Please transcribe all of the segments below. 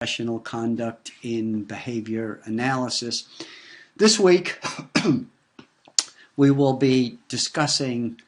professional conduct in behavior analysis. This week, we will be discussing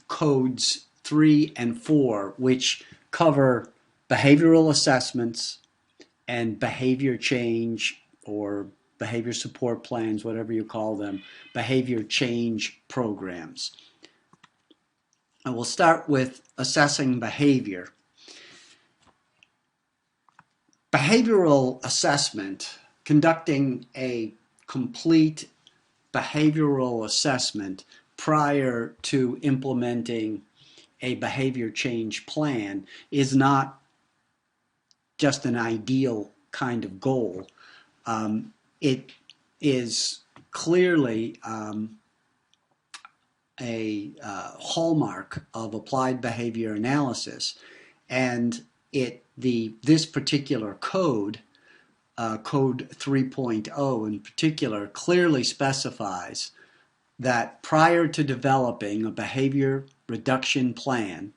codes 3 and 4, which cover behavioral assessments and behavior change or behavior support plans, whatever you call them, behavior change programs. And we'll start with assessing behavior. Behavioral assessment, conducting a complete behavioral assessment prior to implementing a behavior change plan, is not just an ideal kind of goal. It is clearly a hallmark of applied behavior analysis, and this particular code, code 3.0 in particular, clearly specifies that prior to developing a behavior reduction plan,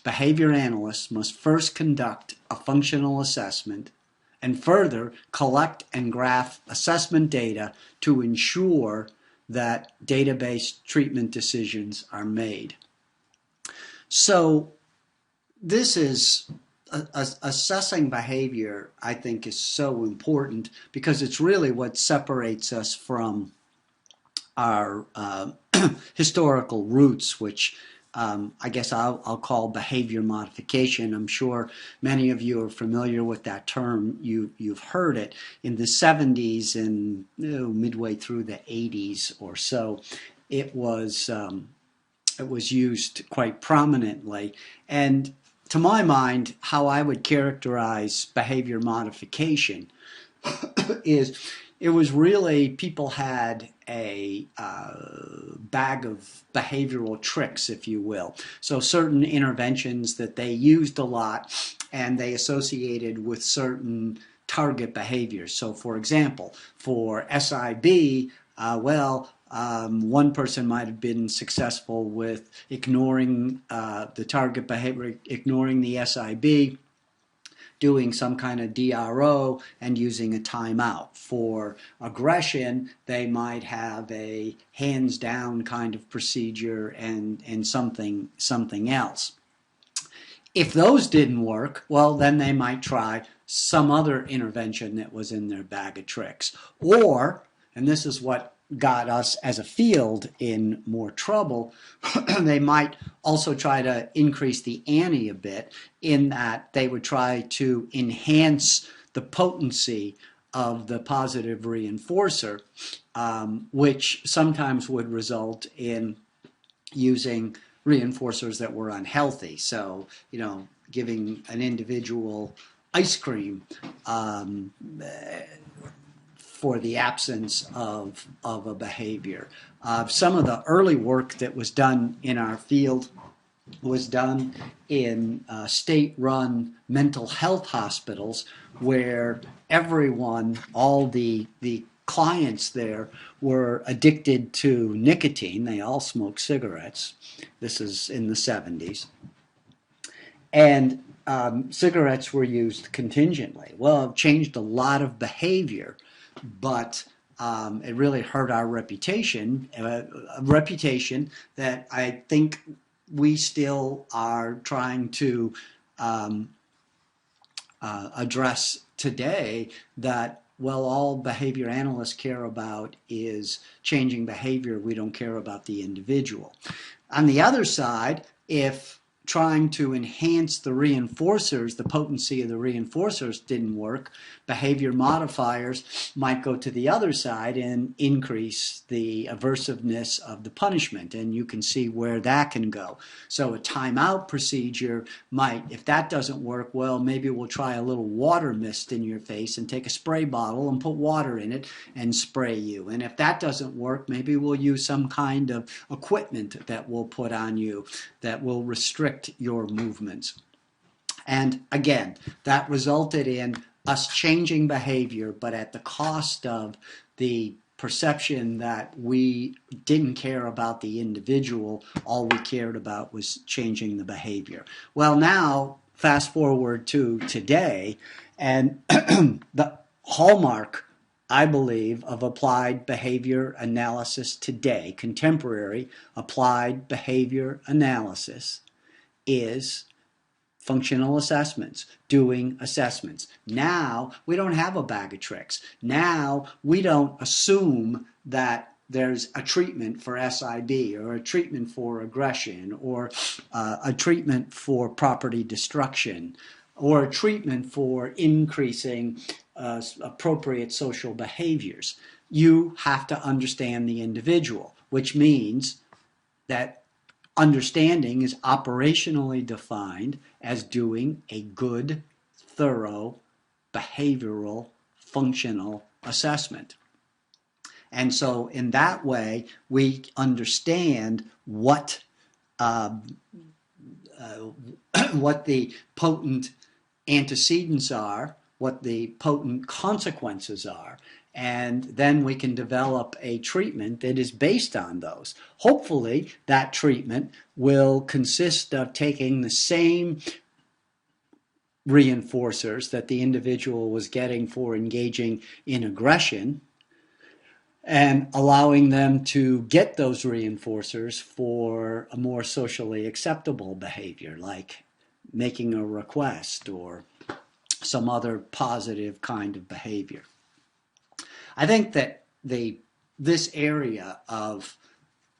behavior analysts must first conduct a functional assessment and further collect and graph assessment data to ensure that database treatment decisions are made. So this is assessing behavior, I think, is so important because it's really what separates us from our historical roots, which I guess I'll call behavior modification. I'm sure many of you are familiar with that term. You've heard it in the 70s and midway through the 80s or so. It was used quite prominently, and to my mind, how I would characterize behavior modification is it was really people had a bag of behavioral tricks, if you will. So certain interventions that they used a lot and they associated with certain target behaviors. So for example, for SIB, one person might have been successful with ignoring the target behavior, ignoring the SIB, doing some kind of DRO and using a timeout. For aggression, they might have a hands down kind of procedure and something else. If those didn't work, well, then they might try some other intervention that was in their bag of tricks. Or, and this is what got us as a field in more trouble, they might also try to increase the ante a bit in that they would try to enhance the potency of the positive reinforcer, which sometimes would result in using reinforcers that were unhealthy. So, giving an individual ice cream for the absence of a behavior. Some of the early work that was done in our field was done in state-run mental health hospitals where everyone, all the clients there, were addicted to nicotine. They all smoked cigarettes. This is in the 70s. And cigarettes were used contingently. Well, it changed a lot of behavior, but it really hurt our reputation, a reputation that I think we still are trying to address today, that, well, all behavior analysts care about is changing behavior. We don't care about the individual. On the other side, if trying to enhance the reinforcers, the potency of the reinforcers didn't work, behavior modifiers might go to the other side and increase the aversiveness of the punishment, and you can see where that can go. So a timeout procedure might, if that doesn't work, well, maybe we'll try a little water mist in your face and take a spray bottle and put water in it and spray you. And if that doesn't work, maybe we'll use some kind of equipment that we'll put on you that will restrict your movements. And again, that resulted in us changing behavior, but at the cost of the perception that we didn't care about the individual. All we cared about was changing the behavior. Well, now, fast forward to today, And the hallmark, I believe, of applied behavior analysis today, contemporary applied behavior analysis, is functional assessments, doing assessments. Now we don't have a bag of tricks. Now we don't assume that there's a treatment for SIB or a treatment for aggression or a treatment for property destruction or a treatment for increasing appropriate social behaviors. You have to understand the individual, which means that understanding is operationally defined as doing a good, thorough, behavioral, functional assessment. And so in that way, we understand what what the potent antecedents are, what the potent consequences are, and then we can develop a treatment that is based on those. Hopefully, that treatment will consist of taking the same reinforcers that the individual was getting for engaging in aggression and allowing them to get those reinforcers for a more socially acceptable behavior, like making a request or some other positive kind of behavior. I think that this area of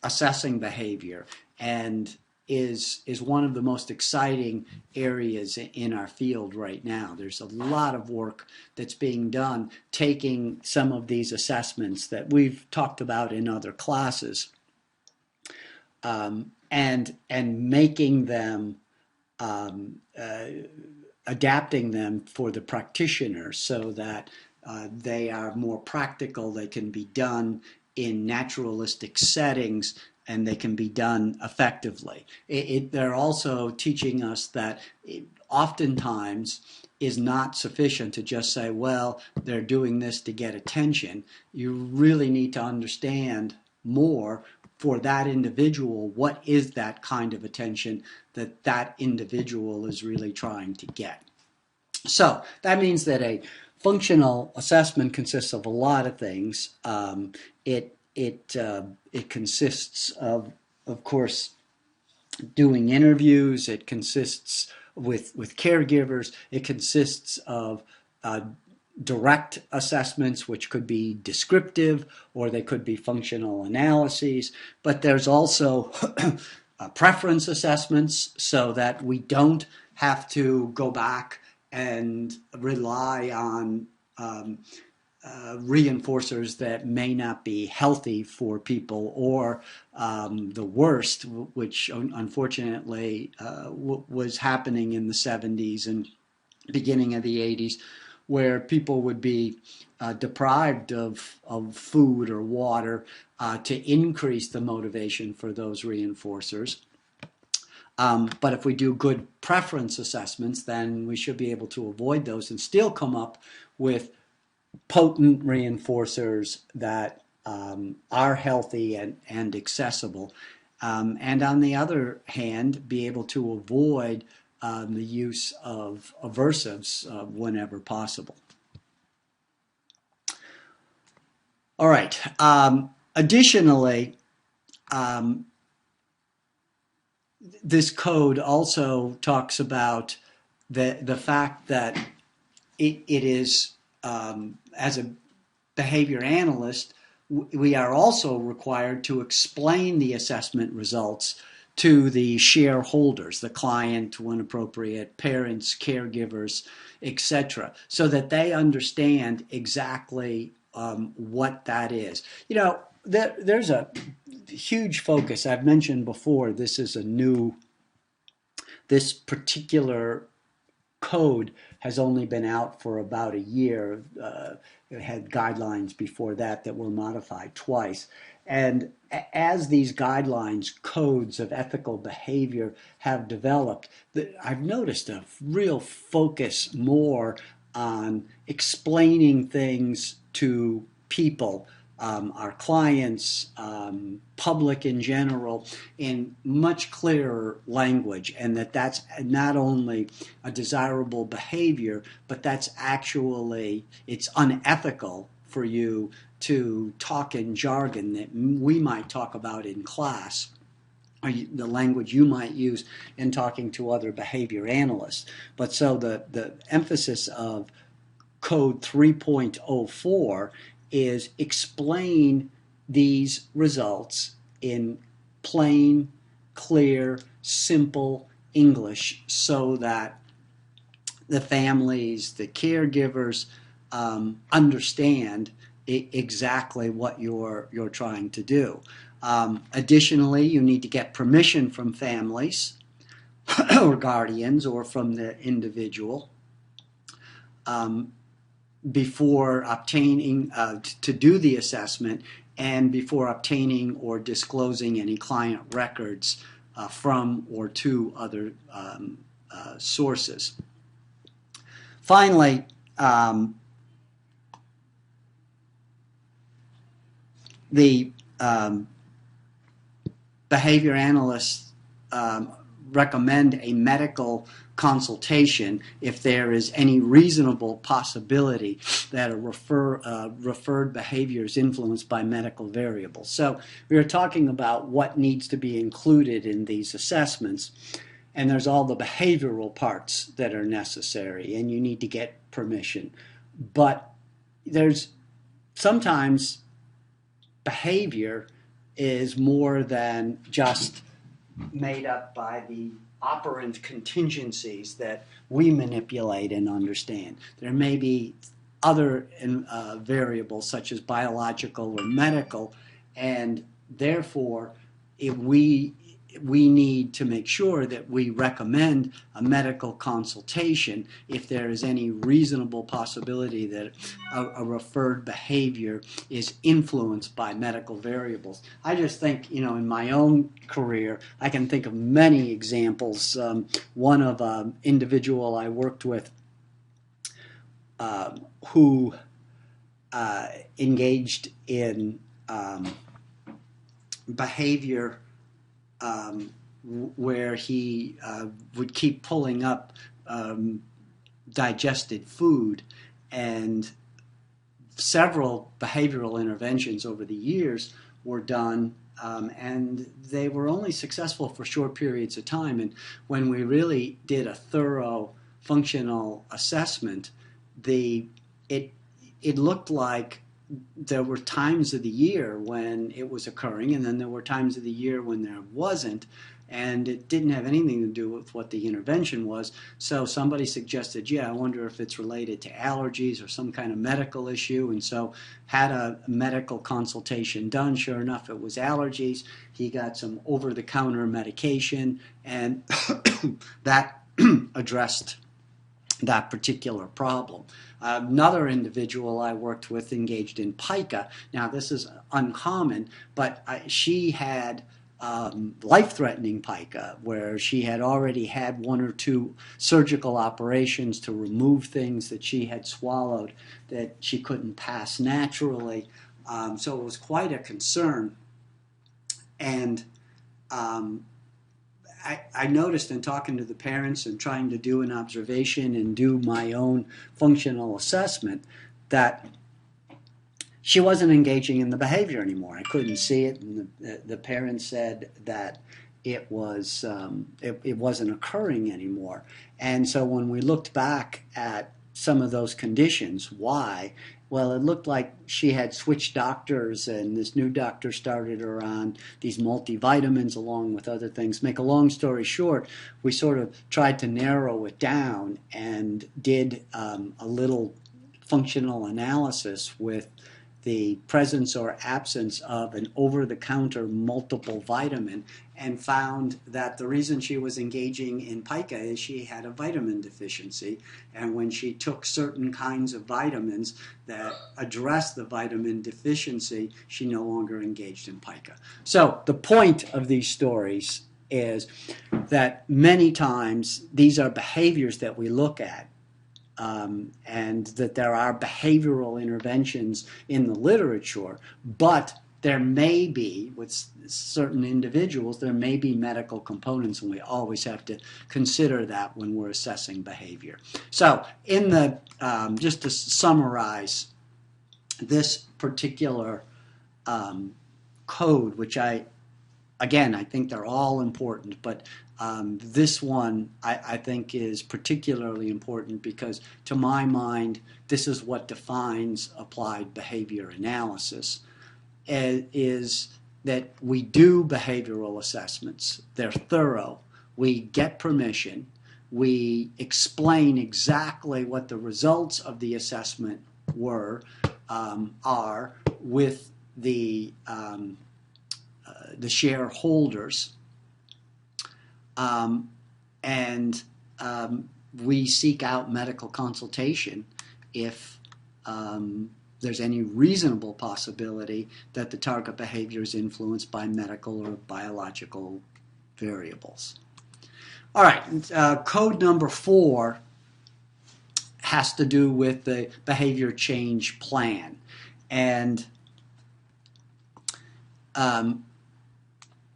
assessing behavior and is one of the most exciting areas in our field right now. There's a lot of work that's being done taking some of these assessments that we've talked about in other classes and making them adapting them for the practitioner so that they are more practical, they can be done in naturalistic settings, and they can be done effectively. They're also teaching us that it oftentimes is not sufficient to just say, well, they're doing this to get attention. You really need to understand more for that individual, what is that kind of attention that that individual is really trying to get. So that means that a functional assessment consists of a lot of things. It consists of course, doing interviews. It consists with caregivers. It consists of direct assessments, which could be descriptive or they could be functional analyses. But there's also preference assessments so that we don't have to go back and rely on reinforcers that may not be healthy for people, or the worst, which unfortunately was happening in the 70s and beginning of the 80s, where people would be deprived of food or water to increase the motivation for those reinforcers. But if we do good preference assessments, then we should be able to avoid those and still come up with potent reinforcers that are healthy and accessible. And on the other hand, be able to avoid the use of aversives whenever possible. All right. Additionally, this code also talks about the fact that it is, as a behavior analyst, we are also required to explain the assessment results to the shareholders, the client, when appropriate, parents, caregivers, etc., so that they understand exactly what that is. You know, there's a huge focus. I've mentioned before, this particular code has only been out for about a year. It had guidelines before that were modified twice. And as these guidelines, codes of ethical behavior have developed, I've noticed a real focus more on explaining things to people our clients, public in general, in much clearer language, and that's not only a desirable behavior, but that's actually, it's unethical for you to talk in jargon that we might talk about in class, or the language you might use in talking to other behavior analysts. But so the emphasis of Code 3.04 is explain these results in plain, clear, simple English so that the families, the caregivers understand exactly what you're trying to do. Additionally, you need to get permission from families or guardians or from the individual before obtaining to do the assessment and before obtaining or disclosing any client records from or to other sources. Finally, the behavior analysts recommend a medical consultation if there is any reasonable possibility that a referred behavior is influenced by medical variables. So we are talking about what needs to be included in these assessments, and there's all the behavioral parts that are necessary, and you need to get permission. But there's sometimes behavior is more than just made up by the operant contingencies that we manipulate and understand. There may be other variables such as biological or medical, and therefore we need to make sure that we recommend a medical consultation if there is any reasonable possibility that a referred behavior is influenced by medical variables. I just think, in my own career, I can think of many examples. One of an individual I worked with who engaged in behavior where he would keep pulling up digested food, and several behavioral interventions over the years were done, and they were only successful for short periods of time. And when we really did a thorough functional assessment, it looked like there were times of the year when it was occurring, and then there were times of the year when there wasn't, and it didn't have anything to do with what the intervention was. So somebody suggested, I wonder if it's related to allergies or some kind of medical issue, and so had a medical consultation done. Sure enough, it was allergies. He got some over-the-counter medication, and that addressed that particular problem. Another individual I worked with engaged in pica. Now, this is uncommon, but she had life-threatening pica, where she had already had one or two surgical operations to remove things that she had swallowed that she couldn't pass naturally. So it was quite a concern. And I noticed in talking to the parents and trying to do an observation and do my own functional assessment that she wasn't engaging in the behavior anymore. I couldn't see it, and the parents said that it wasn't occurring anymore. And so when we looked back at some of those conditions, why? Well, it looked like she had switched doctors, and this new doctor started her on these multivitamins along with other things. Make a long story short, we sort of tried to narrow it down and did a little functional analysis with the presence or absence of an over-the-counter multiple vitamin, and found that the reason she was engaging in pica is she had a vitamin deficiency, and when she took certain kinds of vitamins that addressed the vitamin deficiency, she no longer engaged in pica. So the point of these stories is that many times these are behaviors that we look at and that there are behavioral interventions in the literature, but there may be, with certain individuals, there may be medical components, and we always have to consider that when we're assessing behavior. So, in the just to summarize this particular code, which I think they're all important, but this one I think is particularly important because, to my mind, this is what defines applied behavior analysis, is that we do behavioral assessments. They're thorough. We get permission. We explain exactly what the results of the assessment are with the shareholders, and we seek out medical consultation if there's any reasonable possibility that the target behavior is influenced by medical or biological variables. All right, code number 4 has to do with the behavior change plan. And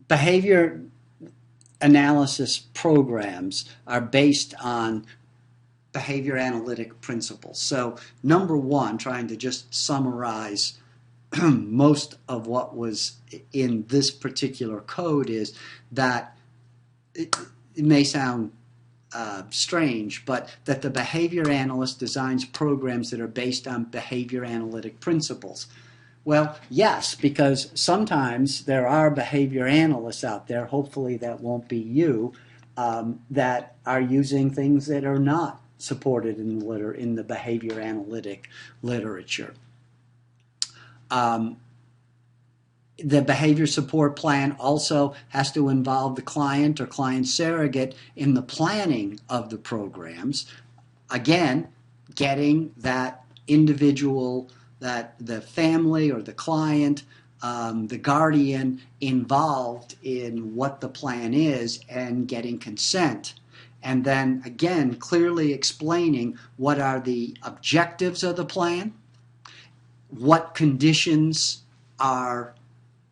behavior analysis programs are based on behavior analytic principles. So, number 1, trying to just summarize most of what was in this particular code, is that it may sound strange, but that the behavior analyst designs programs that are based on behavior analytic principles. Well, yes, because sometimes there are behavior analysts out there, hopefully that won't be you, that are using things that are not supported in the behavior analytic literature. The behavior support plan also has to involve the client or client surrogate in the planning of the programs. Again, getting that individual, that the family or the client, the guardian involved in what the plan is and getting consent. And then again, clearly explaining what are the objectives of the plan, what conditions are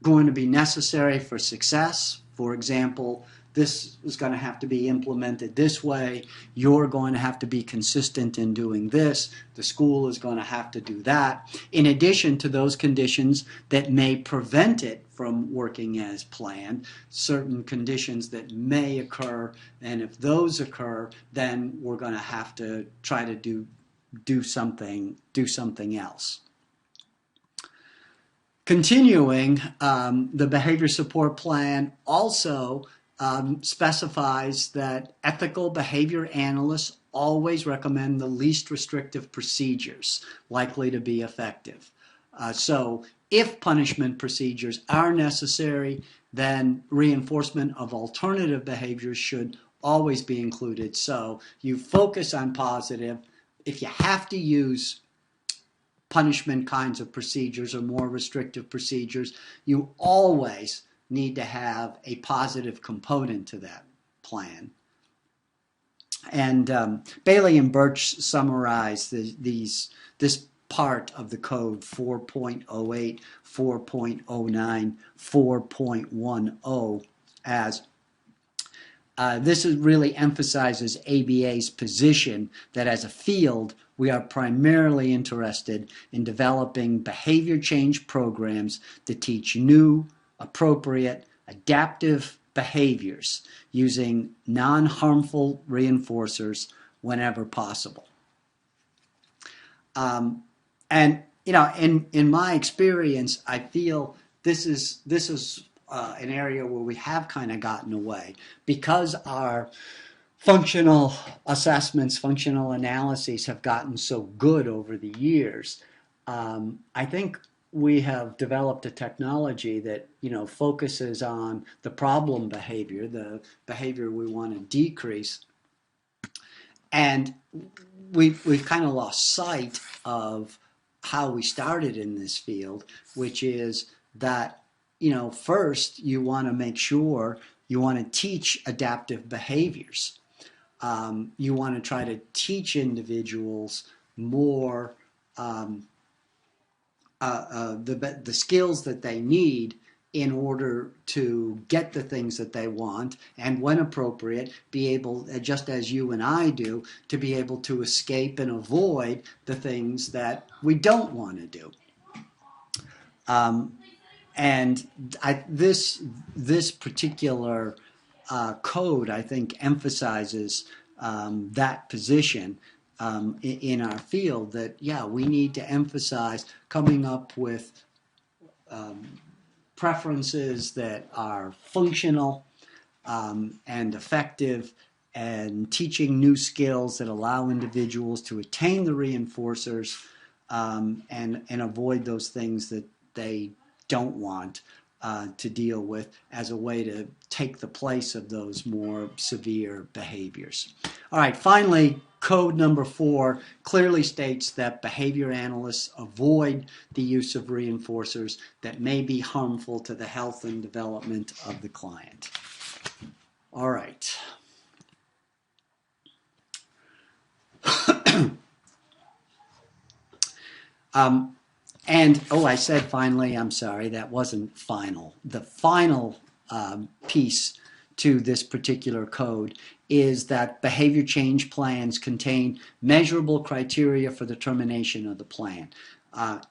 going to be necessary for success. For example, this is going to have to be implemented this way. You're going to have to be consistent in doing this. The school is going to have to do that. In addition to those conditions that may prevent it from working as planned, certain conditions that may occur, and if those occur, then we're going to have to try to do something else. Continuing, the behavior support plan also specifies that ethical behavior analysts always recommend the least restrictive procedures likely to be effective. So if punishment procedures are necessary, then reinforcement of alternative behaviors should always be included. So you focus on positive. If you have to use punishment kinds of procedures or more restrictive procedures, you always need to have a positive component to that plan. And Bailey and Birch summarize this part of the code 4.08, 4.09, 4.10 as this really emphasizes ABA's position that as a field, we are primarily interested in developing behavior change programs that teach new, appropriate, adaptive behaviors using non-harmful reinforcers whenever possible. And in my experience, I feel this is an area where we have kind of gotten away because our functional assessments, functional analyses have gotten so good over the years. I think we have developed a technology that focuses on the problem behavior, the behavior we want to decrease, and we've kind of lost sight of how we started in this field, which is that first you want to make sure you want to teach adaptive behaviors. you want to try to teach individuals more the skills that they need in order to get the things that they want, and when appropriate, be able, just as you and I do, to be able to escape and avoid the things that we don't want to do. And this particular code, I think, emphasizes that position in our field, that, yeah, we need to emphasize coming up with preferences that are functional and effective, and teaching new skills that allow individuals to attain the reinforcers and avoid those things that they don't want to deal with, as a way to take the place of those more severe behaviors. All right, finally, code number 4 clearly states that behavior analysts avoid the use of reinforcers that may be harmful to the health and development of the client. All right. I said finally, I'm sorry, that wasn't final. The final piece to this particular code is that behavior change plans contain measurable criteria for the termination of the plan,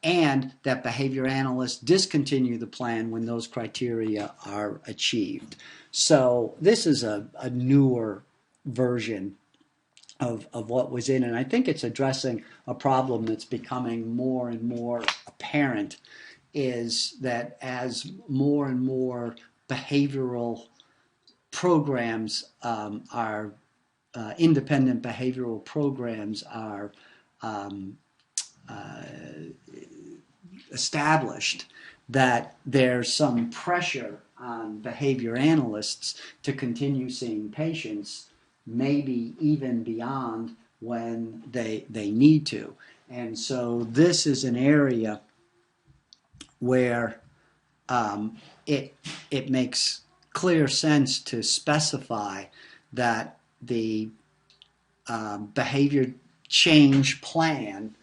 and that behavior analysts discontinue the plan when those criteria are achieved. So this is a newer version of what was in, and I think it's addressing a problem that's becoming more and more apparent, is that as more and more behavioral programs independent behavioral programs are established, that there's some pressure on behavior analysts to continue seeing patients, maybe even beyond when they need to. And so this is an area where it makes clear sense to specify that the behavior change plan,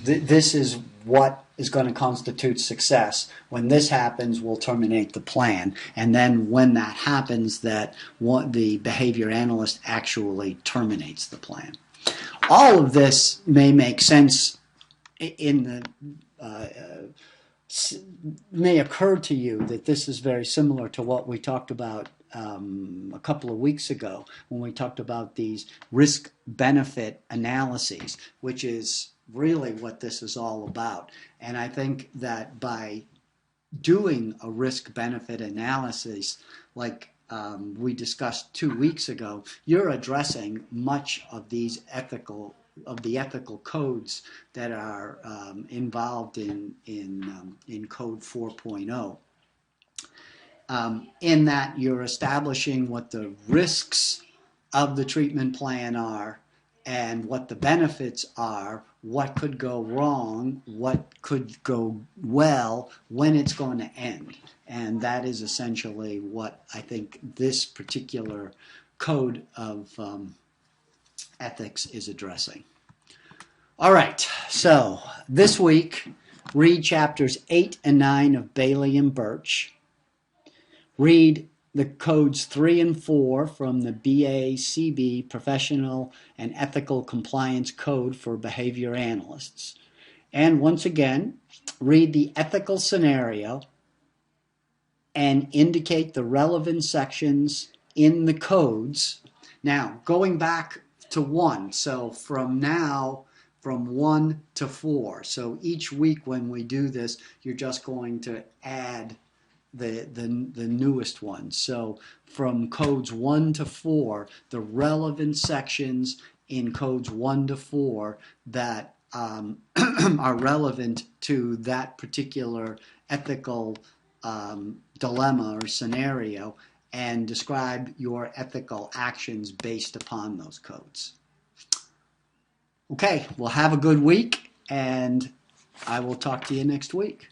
this is what is going to constitute success. When this happens, we'll terminate the plan. And then when that happens, that the behavior analyst actually terminates the plan. All of this may make sense may occur to you that this is very similar to what we talked about a couple of weeks ago, when we talked about these risk-benefit analyses, which is really what this is all about. And I think that by doing a risk-benefit analysis like we discussed 2 weeks ago, you're addressing much of these ethical codes that are involved in code 4.0. In that you're establishing what the risks of the treatment plan are and what the benefits are, what could go wrong, what could go well, when it's going to end. And that is essentially what I think this particular code of ethics is addressing. All right, so this week, read chapters 8 and 9 of Bailey and Birch. Read the codes 3 and 4 from the BACB Professional and Ethical Compliance Code for Behavior Analysts. And once again, read the ethical scenario and indicate the relevant sections in the codes. Now, going back to 1, so from 1 to 4. So each week when we do this, you're just going to add the newest ones. So from codes 1 to 4, the relevant sections in codes 1 to 4 that are relevant to that particular ethical dilemma or scenario, and describe your ethical actions based upon those codes. Okay, well, have a good week, and I will talk to you next week.